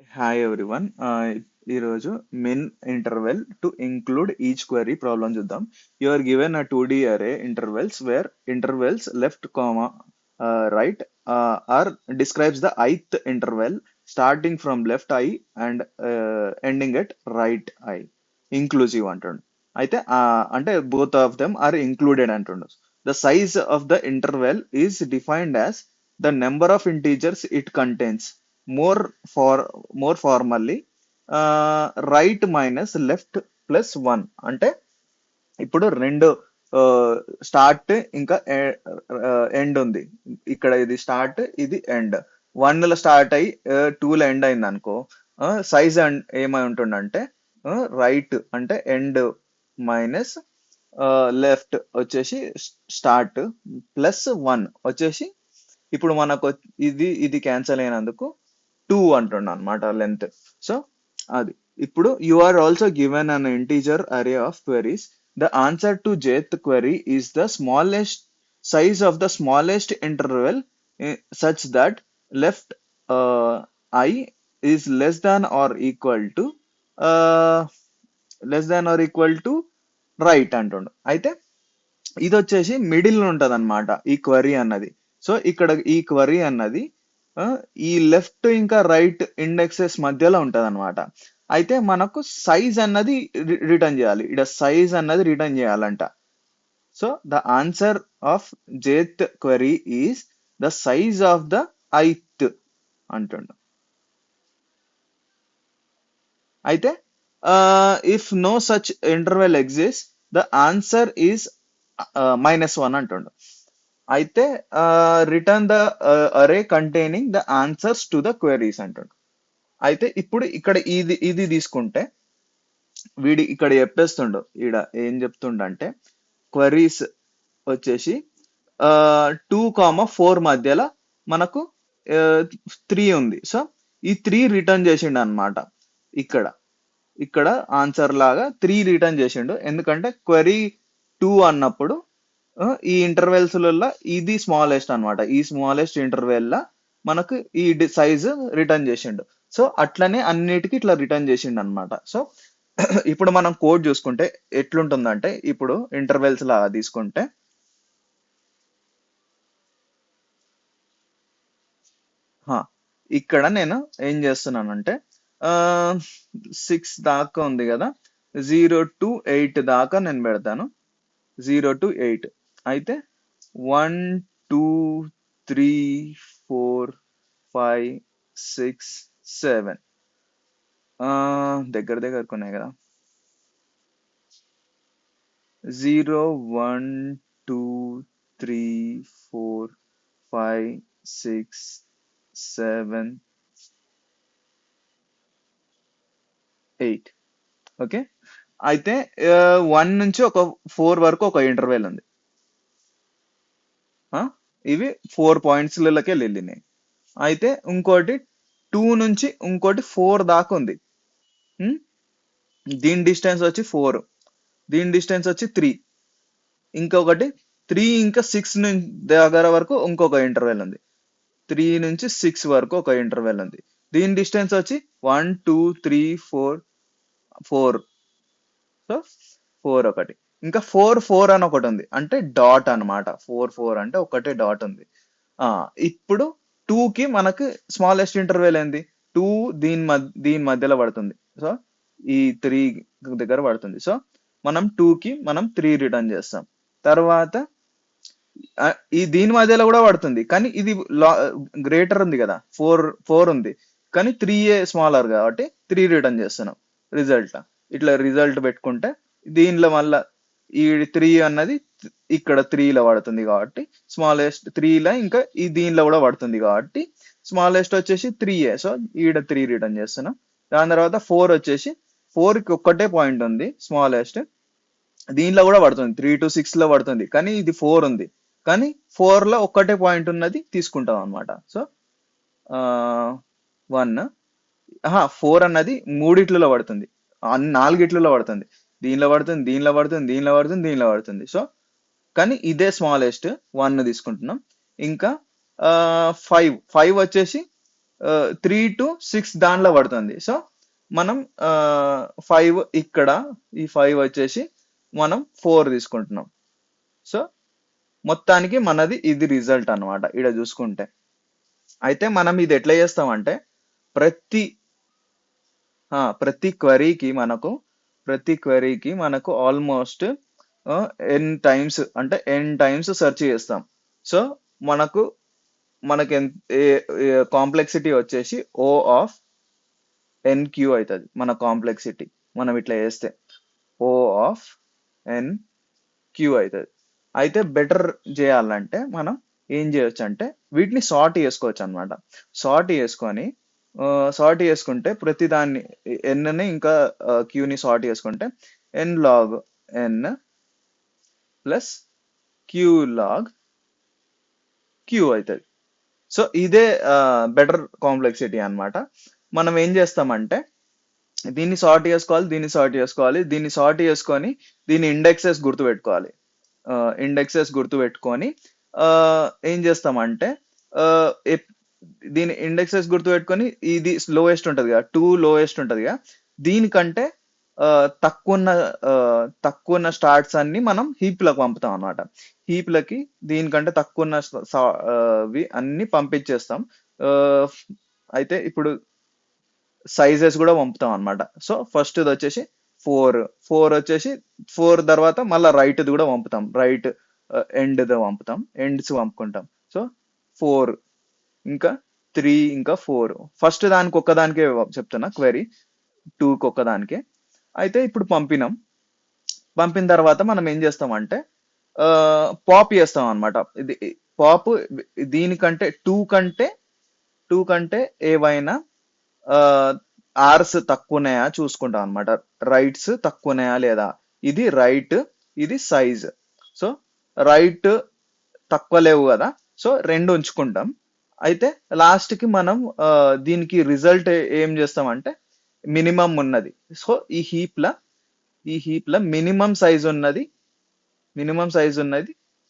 Hi everyone. ఈరోజు min interval to include each query problem చూద్దాం. You are given a 2D array intervals where intervals left comma right are describes the ith interval starting from left I and ending at right I. Inclusive అంటుండు. అయితే అంటే both of them are included అంటుండు. The size of the interval is defined as the number of integers it contains. more for more formally right minus left plus one అంటే ఇప్పుడు రెండు start ఇంకా end ఉంది. ఇక్కడ ఇది స్టార్ట్ ఇది end. One లో స్టార్ట్ అయ్యి టూ లో ఎండ్ అయింది అనుకో, సైజ్ ఏమై ఉంటుందంటే రైట్ అంటే ఎండ్ మైనస్ లెఫ్ట్ వచ్చేసి స్టార్ట్ ప్లస్ వన్ వచ్చేసి ఇప్పుడు మనకు ఇది క్యాన్సిల్ అయినందుకు టూ అంటున్నా అనమాట లెంత్. సో అది ఇప్పుడు you are also given an integer array of queries. The answer to jth query is the smallest size of the smallest interval such that left I is uh, less than or equal to right అంటుండు. అయితే ఇది వచ్చేసి middle ఉంటది అనమాట ఈ query అన్నది. So ఇక్కడ ఈ క్వరీ అన్నది ఆ, ఈ లెఫ్ట్ ఇంకా రైట్ ఇండెక్సెస్ మధ్యలో ఉంటది అనమాట. అయితే మనకు సైజ్ అన్నది రిటర్న్ చేయాలి. ఇక్కడ సైజ్ అన్నది రిటర్న్ చేయాలంట. So the answer of jth query is the size of the ith అంటుండు. అయితే if no such interval exist the answer is -1 అంటుండు. అయితే return the array containing the answers to the queries అంటుండు. అయితే ఇప్పుడు ఇక్కడ ఇది తీసుకుంటే వీడి ఇక్కడ చెప్పేస్తుండు. ఈడ ఏం చెప్తుండంటే క్వరీస్ వచ్చేసి 2,4 మధ్యలో మనకు 3 ఉంది. సో ఈ 3 రిటర్న్ చేసిండు అనమాట. ఇక్కడ ఇక్కడ ఆన్సర్ లాగా 3 రిటర్న్ చేసిండు. ఎందుకంటే క్వరీ 2 అన్నప్పుడు ఈ ఇంటర్వెల్స్ లలో ఇది స్మాలెస్ట్ అన్నమాట. ఈ స్మాలెస్ట్ ఇంటర్వెల్ లా మనకు ఈ సైజ్ రిటర్న్ చేసిండు. సో అట్లనే అన్నిటికీ ఇట్లా రిటర్న్ చేసిండు అనమాట. సో ఇప్పుడు మనం కోడ్ చూసుకుంటే ఎట్లుంటుందంటే ఇప్పుడు ఇంటర్వెల్స్ లా తీసుకుంటే హా, ఇక్కడ నేను ఏం చేస్తున్నానంటే 6 దాకా ఉంది కదా, 0 to 8 దాకా నేను పెడతాను. 0 to 8 అయితే 1 2 3 4 5 6 7 దగ్గర దగ్గరకు ఉన్నాయి కదా. 0 1 2 3 4 5 6 7 8. ఓకే. అయితే 1 నుంచి ఒక 4 వరకు ఒక ఇంటర్వెల్ ఉంది. ఆ, ఇవి 4 పాయింట్స్లకే వెళ్ళినాయి. అయితే ఇంకోటి 2 నుంచి ఇంకోటి 4 దాకా ఉంది. ఉం? దీని డిస్టెన్స్ వచ్చి 4, దీని డిస్టెన్స్ వచ్చి 3, ఇంకొకటి 3 ఇంకా 6 దగ్గర వరకు ఇంకొక ఇంటర్వెల్ ఉంది. 3 నుంచి 6 వరకు ఒక ఇంటర్వెల్ ఉంది. దీని డిస్టెన్స్ వచ్చి 1 2 3 4 4. సో 4 ఒకటి, ఇంకా 4 4 అని ఒకటి ఉంది, అంటే డాట్ అన్నమాట. 4 4 అంటే ఒకటే డాట్ ఉంది. ఇప్పుడు 2 కి మనకు స్మాలెస్ట్ ఇంటర్వెల్ ఏంది? 2 దీని మధ్యలో పడుతుంది. సో ఈ 3 దగ్గర పడుతుంది. సో మనం 2 కి మనం 3 రిటర్న్ చేస్తాం. తర్వాత ఈ దీని మధ్యలో కూడా పడుతుంది, కానీ ఇది గ్రేటర్ ఉంది కదా, 4 4 ఉంది, కానీ 3 స్మాలర్ కాబట్టి 3 రిటర్న్ చేస్తున్నాం. రిజల్ట్ ఇట్లా రిజల్ట్ పెట్టుకుంటే దీనిలో మళ్ళా ఈ 3 అన్నది ఇక్కడ 3లో పడుతుంది కాబట్టి స్మాలెస్ట్ 3లో, ఇంకా ఈ దీనిలో కూడా పడుతుంది కాబట్టి స్మాలెస్ట్ వచ్చేసి 3. సో ఈడ 3 రిటర్న్ చేస్తున్నాం. దాని తర్వాత 4 వచ్చేసి 4 కి ఒక్కటే పాయింట్ ఉంది స్మాలెస్ట్, దీనిలో కూడా పడుతుంది, 3 to 6 లో పడుతుంది, కానీ ఇది 4 ఉంది, కానీ 4 లో ఒక్కటే పాయింట్ ఉన్నది తీసుకుంటాం అనమాట. సో 1 4 అన్నది మూడిట్లలో పడుతుంది, నాలుగిట్లలో పడుతుంది, దీనిలో పడుతుంది, దీనిలో పడుతుంది, దీనిలో పడుతుంది, దీనిలో పడుతుంది. సో కానీ ఇదే స్మాలెస్ట్ 1 తీసుకుంటున్నాం. ఇంకా 5 5 వచ్చేసి 3 to 6 దానిలో పడుతుంది. సో మనం 5 ఇక్కడ, ఈ 5 వచ్చేసి మనం 4 తీసుకుంటున్నాం. సో మొత్తానికి మనది ఇది రిజల్ట్ అన్నమాట ఇక్కడ చూసుకుంటే. అయితే మనం ఇది ఎట్లా చేస్తామంటే ప్రతి ప్రతి క్వరీకి మనకు ఆల్మోస్ట్ ఎన్ టైమ్స్ అంటే ఎన్ టైమ్స్ సెర్చ్ చేస్తాం. సో మనకు మనకి కాంప్లెక్సిటీ వచ్చేసి ఓ ఆఫ్ ఎన్ క్యూ అవుతుంది మన కాంప్లెక్సిటీ. మనం ఇట్లా చేస్తే ఓ ఆఫ్ ఎన్ క్యూ అవుతుంది. అయితే బెటర్ చేయాలంటే మనం ఏం చేయొచ్చు అంటే వీటిని సార్ట్ చేసుకోవచ్చు అనమాట. సార్ట్ చేసుకొని సార్ట్ చేసుకుంటే ప్రతి దాన్ని ఎన్ని ఇంకా క్యూని సార్ట్ చేసుకుంటే ఎన్ log N plus Q log queue అవుతుంది. సో ఇదే బెటర్ కాంప్లెక్సిటీ అన్నమాట. మనం ఏం చేస్తామంటే దీన్ని సార్ట్ చేసుకోవాలి, దీన్ని సార్ట్ చేసుకోవాలి, దీన్ని సార్ట్ చేసుకొని దీని ఇండెక్సెస్ గుర్తుపెట్టుకోవాలి. ఇండెక్సెస్ గుర్తుపెట్టుకొని ఏం చేస్తామంటే ఆ, ఎప్- దీని ఇండెక్సెస్ గుర్తుపెట్టుకొని ఇది లోయెస్ట్ ఉంటుంది కదా, 2 లోయెస్ట్ ఉంటుంది కదా, దీనికంటే ఆ, తక్కువ ఉన్న తక్కువ ఉన్న స్టార్ట్స్ అన్ని మనం హీప్ లకు పంపుతాం అన్నమాట. హీప్ లకి దీనికంటే తక్కువ ఉన్న వి అన్ని పంపించేస్తాం. ఆ, అయితే ఇప్పుడు సైజెస్ కూడా పంపుతాం అన్నమాట. సో ఫస్ట్ ఇది వచ్చేసి 4 వచ్చేసి 4 తర్వాత మళ్ళీ రైట్ కూడా పంపుతాం, రైట్ ఎండ్ పంపుతాం, ఎండ్స్ పంపుకుంటాం. సో 4 ఇంకా 3 ఇంకా 4 ఫస్ట్ దానికి ఒక్కదానికే చెప్తున్నా క్వెరీ, 2కి ఒక్కదానికే. అయితే ఇప్పుడు పంపిన తర్వాత మనం ఏం చేస్తామంటే పాప్ చేస్తాం అన్నమాట. ఇది పాప్ దీనికంటే 2 కంటే ఏవైనా ఆర్స్ తక్కువ ఉన్నాయా చూసుకుంటాం అనమాట. రైట్స్ తక్కువ ఉన్నాయా లేదా, ఇది రైట్, ఇది సైజ్. సో రైట్ తక్కువ లేవు కదా, సో రెండు ఉంచుకుంటాం. అయితే లాస్ట్ కి మనం దీనికి రిజల్ట్ ఏం చేస్తామంటే మినిమం ఉన్నది. సో ఈ హీప్ ల మినిమం సైజ్ ఉన్నది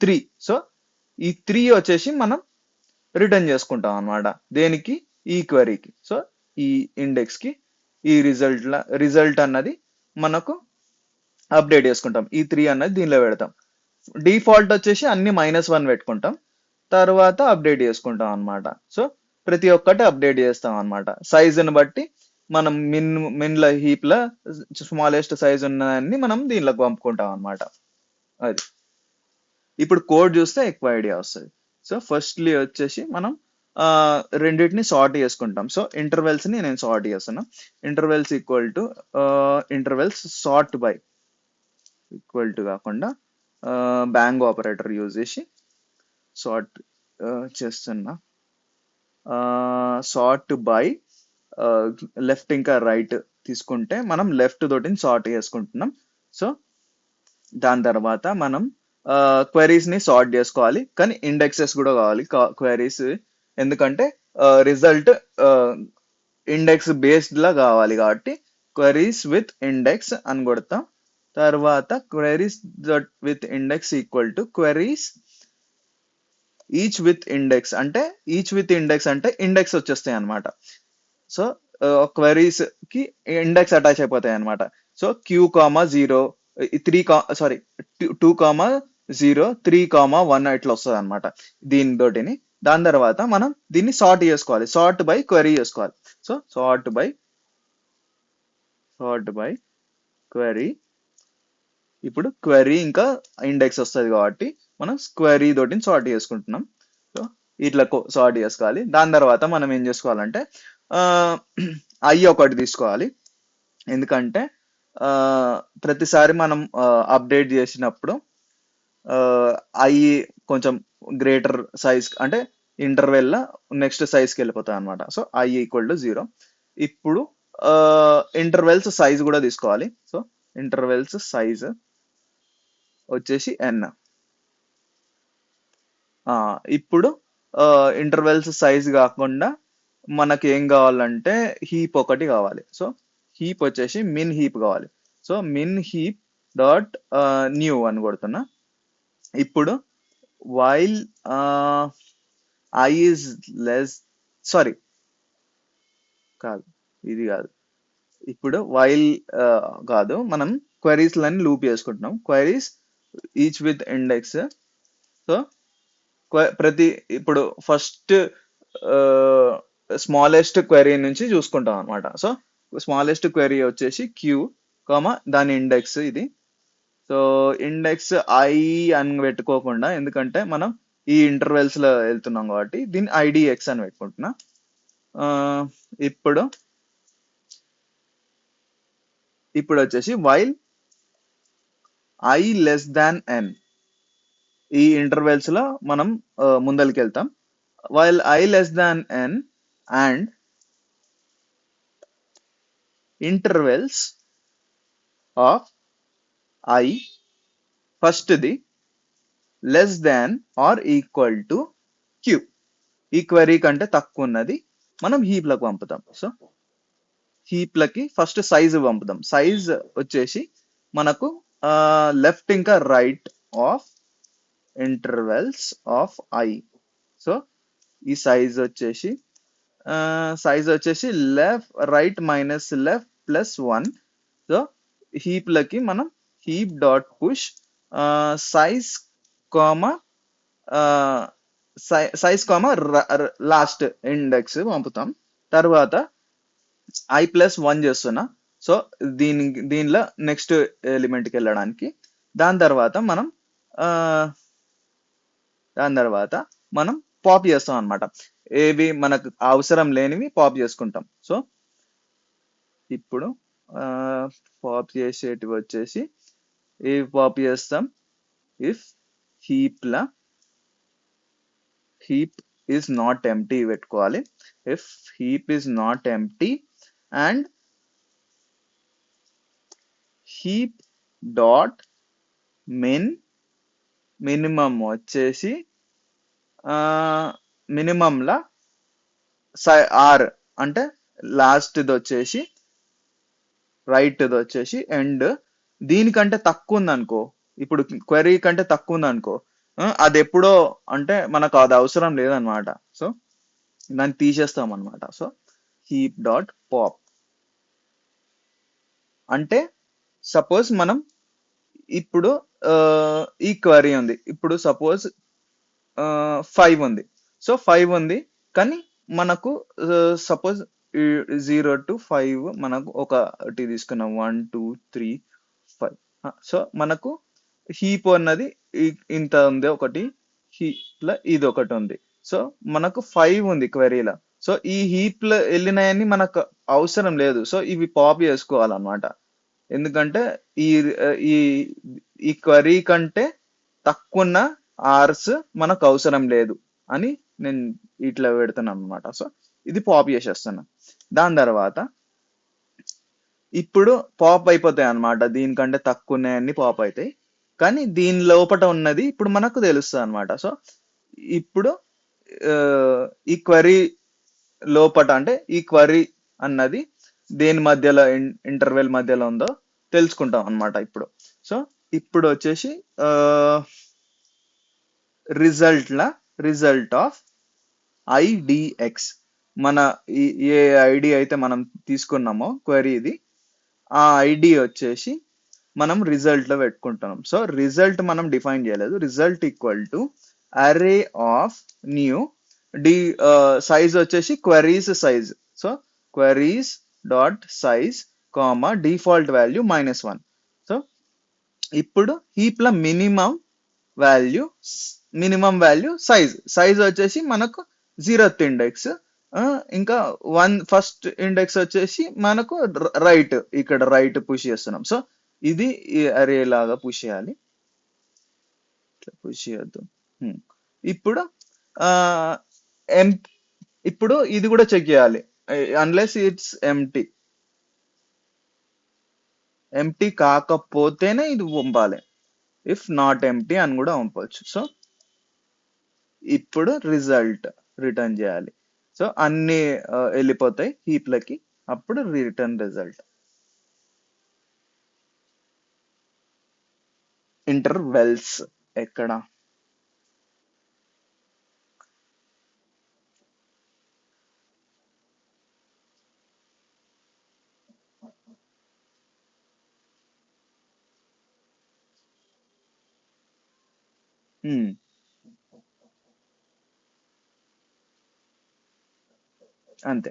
3. సో ఈ 3 వచ్చేసి మనం రిటర్న్ చేసుకుంటాం అన్నమాట. దేనికి? ఈ క్వరీకి. సో ఈ ఇండెక్స్ కి ఈ రిజల్ట్ అన్నది మనకు అప్డేట్ చేసుకుంటాం. ఈ 3 అన్నది దీనిలో పెడతాం. డిఫాల్ట్ వచ్చేసి అన్ని -1 పెట్టుకుంటాం, తర్వాత అప్డేట్ చేసుకుంటాం అన్నమాట. సో ప్రతి ఒక్కటి అప్డేట్ చేస్తాం అన్నమాట. సైజుని బట్టి మనం మిన్ల హీప్ ల స్మాలెస్ట్ సైజ్ ఉన్నదాన్ని మనం దీనిలోకి పంపుకుంటాం అన్నమాట. అది ఇప్పుడు కోడ్ చూస్తే ఎక్కువ ఐడియా వస్తుంది. సో ఫస్ట్లీ వచ్చేసి మనం రెండింటిని సార్ట్ చేసుకుంటాం. సో ఇంటర్వెల్స్ ని నేను సార్ట్ చేస్తున్నా. Intervals intervals sort by equal to కాకుండా బ్యాంగ్ ఆపరేటర్ యూజ్ చేసి సార్ట్ చేస్తున్నా. సార్ట్ బై లెఫ్ట్ ఇంకా రైట్ తీసుకుంటే మనం లెఫ్ట్ తోటిని సార్ట్ చేసుకుంటున్నాం. సో దాని తర్వాత మనం క్వెరీస్ ని సార్ట్ చేసుకోవాలి, కానీ ఇండెక్సెస్ కూడా కావాలి క్వెరీస్. ఎందుకంటే రిజల్ట్ ఇండెక్స్ బేస్డ్ లా కావాలి కాబట్టి క్వెరీస్ విత్ ఇండెక్స్ అని కొడతాం. తర్వాత queries with index equal to queries each with index అంటే ఇండెక్స్ వచ్చేస్తాయి అనమాట. సో క్వెరీస్ కి ఇండెక్స్ అటాచ్ అయిపోతాయి అనమాట. సో Q,0 2,0 3,1 ఇట్లా వస్తుంది అనమాట దీనితోటిని. దాని తర్వాత మనం దీన్ని సార్ట్ చేసుకోవాలి, సార్ట్ బై క్వెరీ చేసుకోవాలి. So sort by query. ఇప్పుడు క్వెరీ ఇంకా ఇండెక్స్ వస్తుంది కాబట్టి మనం క్వెరీ తోటిని సార్ట్ చేసుకుంటున్నాం. సో ఇట్లా సార్ట్ చేసుకోవాలి. దాని తర్వాత మనం ఏం చేసుకోవాలంటే ఐ ఒకటి తీసుకోవాలి. ఎందుకంటే ప్రతిసారి మనం అప్డేట్ చేసినప్పుడు ఐ కొంచెం గ్రేటర్ సైజ్ అంటే ఇంటర్వెల్ నెక్స్ట్ సైజ్కి వెళ్ళిపోతాయి అనమాట. So I equal to 0. ఇప్పుడు ఇంటర్వెల్స్ సైజ్ కూడా తీసుకోవాలి. సో ఇంటర్వెల్స్ సైజ్ వచ్చేసి n. ఇప్పుడు ఇంటర్వెల్స్ సైజ్ కాకుండా మనకి ఏం కావాలంటే హీప్ ఒకటి కావాలి. సో హీప్ వచ్చేసి మిన్ హీప్ కావాలి. సో మిన్ హీప్ డాట్ న్యూ అని కొడుతున్నా. ఇప్పుడు while I is less, sorry, కాదు, ఇది కాదు. ఇప్పుడు వైల్ కాదు, మనం క్వరీస్ లని లూప్ చేసుకుంటున్నాం. Queries each with index. So ప్రతి ఇప్పుడు ఫస్ట్ స్మాలెస్ట్ క్వరీ నుంచి చూసుకుంటాం అనమాట. సో స్మాలెస్ట్ క్వరీ వచ్చేసి క్యూ, దాని ఇండెక్స్ ఇది. సో ఇండెక్స్ ఐ అని పెట్టుకోకుండా, ఎందుకంటే మనం ఈ ఇంటర్వెల్స్ లో వెళ్తున్నాం కాబట్టి దీన్ని ఐడిఎక్స్ అని పెట్టుకుంటున్నా. ఆ, ఇప్పుడు ఇప్పుడు వచ్చేసి while i less than n, ఈ ఇంటర్వెల్స్ లో మనం ముందరికి వెళ్తాం. While i less than n and intervals of i, first the less than or equal to q. ఈ క్వరీ కంటే తక్కువ ఉన్నది మనం హీప్ లకు పంపుతాం. సో హీప్ లకి ఫస్ట్ సైజ్ పంపుదాం. సైజ్ వచ్చేసి మనకు లెఫ్ట్ ఇంకా right of intervals of i. So ఈ సైజ్ వచ్చేసి left right minus left plus 1. So heap లకి మనం heap dot push size comma size comma last index పంపుతాం. తర్వాత I+1 చేస్తున్నా. సో దీనిలో నెక్స్ట్ ఎలిమెంట్కి వెళ్ళడానికి, దాని తర్వాత మనం ఆ, దాని తర్వాత మనం పాప్ చేస్తాం అనమాట. ఏవి మనకు అవసరం లేనివి పాప్ చేసుకుంటాం. సో ఇప్పుడు పాప్ చేసేటివి వచ్చేసి ఏవి పాప్ చేస్తాం, ఇఫ్ హీప్ లా హీప్ ఈజ్ నాట్ ఎంప్టీ పెట్టుకోవాలి. If heap is not empty and heap dot minimum వచ్చేసి మినిమంలా ఆర్ అంటే లాస్ట్ది వచ్చేసి రైట్ది వచ్చేసి ఎండ్. దీనికంటే తక్కువ ఉంది అనుకో, ఇప్పుడు క్వరీ కంటే తక్కువ ఉంది అనుకో, అది ఎప్పుడో అంటే మనకు అది అవసరం లేదనమాట. సో దాన్ని తీసేస్తాం అనమాట. సో హీప్ డాట్ పాప్ అంటే సపోజ్ మనం ఇప్పుడు ఈ క్వరీ ఉంది, ఇప్పుడు సపోజ్ 5 ఉంది. సో 5 ఉంది, కానీ మనకు సపోజ్ 0 to 5 మనకు ఒకటి తీసుకున్నాం, 1 2 3 5. సో మనకు హీప్ అన్నది ఇంత ఉంది, ఒకటి హీప్ లో ఇది ఒకటి ఉంది. సో మనకు 5 ఉంది క్వరీలో. సో ఈ హీప్ లో వెళ్ళినాయని మనకు అవసరం లేదు. సో ఇవి పాప్ చేసుకోవాలన్నమాట. ఎందుకంటే ఈ ఈ ఈ క్వరీ కంటే తక్కువ ఉన్న ఆర్స్ మనకు అవసరం లేదు అని నేను ఇట్లా పెడుతున్నాను అనమాట. సో ఇది పాప్ చేసేస్తున్నా. దాని తర్వాత ఇప్పుడు పాప్ అయిపోతాయి అన్నమాట. దీనికంటే తక్కువ ఉన్నాయన్ని పాప్ అవుతాయి, కానీ దీని లోపల ఉన్నది ఇప్పుడు మనకు తెలుస్తుంది అనమాట. సో ఇప్పుడు ఈ క్వరీ లోపట అంటే ఈ క్వరీ అన్నది దేని మధ్యలో ఇంటర్వెల్ మధ్యలో ఉందో తెలుసుకుంటాం అనమాట ఇప్పుడు. సో ఇప్పుడు వచ్చేసి రిజల్ట్ ఆఫ్ ఐడిఎక్స్, మన ఏ ఐడి అయితే మనం తీసుకున్నామో క్వరీది, ఆ ఐడి వచ్చేసి మనం రిజల్ట్ లో పెట్టుకుంటున్నాం. సో రిజల్ట్ మనం డిఫైన్ చేయలేదు. Result equal to array of new D size వచ్చేసి queries size. So queries dot size comma default value -1. So ఇప్పుడు హీప్ లో మినిమం వాల్యూ సైజ్ వచ్చేసి మనకు 0th ఇండెక్స్, ఇంకా ఫస్ట్ ఇండెక్స్ వచ్చేసి మనకు ఇక్కడ రైట్ పుష్ చేస్తున్నాం. సో ఇది అరే లాగా పుష్ చేయాలి, పుష్ చేయొద్దు. ఇప్పుడు ఎం ఇప్పుడు ఇది కూడా చెక్ చేయాలి, అన్లెస్ ఇట్స్ ఎంప్టీ కాకపోతేనే ఇది పంపాలి. ఇఫ్ నాట్ ఎంప్టీ అని కూడా పంపవచ్చు. సో ఇప్పుడు రిజల్ట్ రిటర్న్ చేయాలి. సో అన్ని వెళ్ళిపోతాయి హీప్లకి, అప్పుడు రిటర్న్ రిజల్ట్. ఇంటర్వెల్స్ ఎక్కడ, ఉమ్, అంతే.